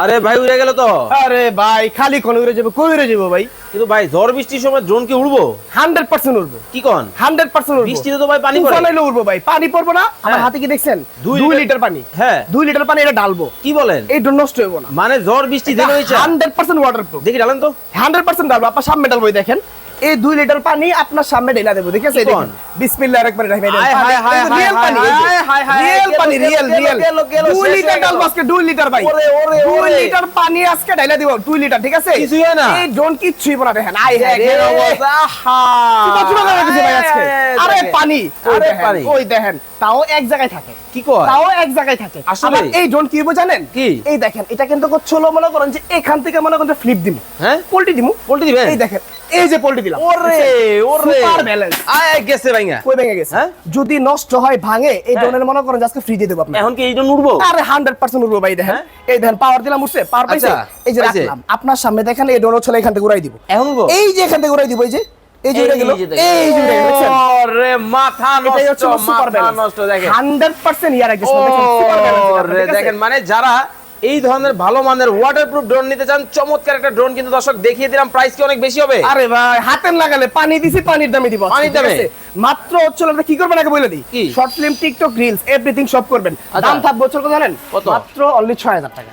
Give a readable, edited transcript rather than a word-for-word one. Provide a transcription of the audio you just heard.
আরে ভাই উড়ে গেল তো। আরে ভাই খালি কোন উড়ে যাবে, কই উড়ে যাবো ভাই? কিন্তু ভাই ঝড় বৃষ্টির সময় ড্রোন কি উড়বো? 100% উড়বো। কি কোন? 100% উড়বো। বৃষ্টিতে তো ভাই পানি পড়ে। তুফান হইলে উড়বো ভাই। পানি পড়বো না? আমার হ্যাঁ। হাতে কি দেখছেন? 2 লিটার পানি। হ্যাঁ 2 লিটার পানি এটা ঢালবো। কি বলেন? এই ড্রোন নষ্ট হইবো না। মানে ঝড় বৃষ্টি যেন হইছে 100% ওয়াটারপ্রুফ। দেখি ডালেন তো। 100% ঢালবো। আপনার সামনে ঢালবো, এই দেখেন। এই 2 লিটার পানি আপনার সামনে ঢেলা দেবো, ঠিক আছে? কি দেখেন বিসমিল্লাহির রহমানির রহিম। হায় হায় হায় রিয়েল পানি, রিয়েল পানি, রিয়েল 2 লিটার ঢালবো আজকে, 2 লিটার ভাই। ওরে ওরে 2 ওরে লিটার পানি আজকে ঢালা দিব, 2 লিটার, ঠিক আছে? কিছুই হয় না। এই ড্রোন কিচ্ছুই না, দেখেন। আয় হায় রে। দেখেন অবস্থা। আহা চুপা চুপা করে রেখেছে ভাই আজকে। আরে দেখেন। পানি, আরে দেখেন, পানি। ওই দেখেন, তাও এক জায়গায় থাকে। কি কয়? তাও এক জায়গায় থাকে। আসলে? আবার এই ড্রোন কি হইবো জানেন? কি? এই দেখেন, এটা কিন্তু হলো, মনে করেন যে এখান থেকে মনে করেন ফ্লিপ দিমু, হ্যাঁ পোল্টি দিমু। পোল্টি দিবেন? এই দেখেন, এই যে পোল্টি দিলাম। ওরে ওরে সুপার ব্যালেন্স। আয় গেছে ভাইঙ্গা। কই ভেঙে গেছে? হ্যাঁ? যদি নষ্ট হয় ভাঙে, এই ড্রোনের মনে করেন যে আজকে ফ্রি দিয়ে দেব আপনাকে। এখন কি এই ড্রোন উড়বো? আরে 100% উড়বো ভাই, দেখেন। হ্যাঁ? এই দেখেন, পাওয়ার দিলাম, উঠছে, পাওয়ার পাইছে। আচ্ছা, এই যে পাইছে। রাখলাম আপনার সামনে, দেখেন এই ড্রোন চলে এখান থেকে উড়াই দিব। এখন উড়বো? এই যে এখান থেকে উড়াই দিব, এই যে উড়ে গেল, এই যে উড়ে গেল, দেখছেন? ওরে মাথা এটাই নষ্ট, হচ্ছে সুপার মাথা ব্যালেন্স। নষ্ট দেখেন। 100% ইয়ার একজন দেখেন, সুপার ব্যালেন্স এটা, ওরে ঠিক আছে? দেখেন, মানে যারা এই ধরনের ভালো মানের ওয়াটারপ্রুফ ড্রোন নিতে চান, চমৎকার একটা ড্রোন কিন্তু দর্শক দেখিয়ে দিলাম। প্রাইস কি অনেক বেশি হবে? আরে ভাই হাতের লাগালে পানি দিছি, পানির দামে দিব। পানির ঠিক দামে? আছে? মাত্র হচ্ছে আমরা কি করবেন আগে বলে দিই। কি? Short film, TikTok, reels, everything সব করবেন। আচ্ছা। দাম থাকবে হচ্ছে কত জানেন? কত? মাত্র অনলি 6000 টাকা।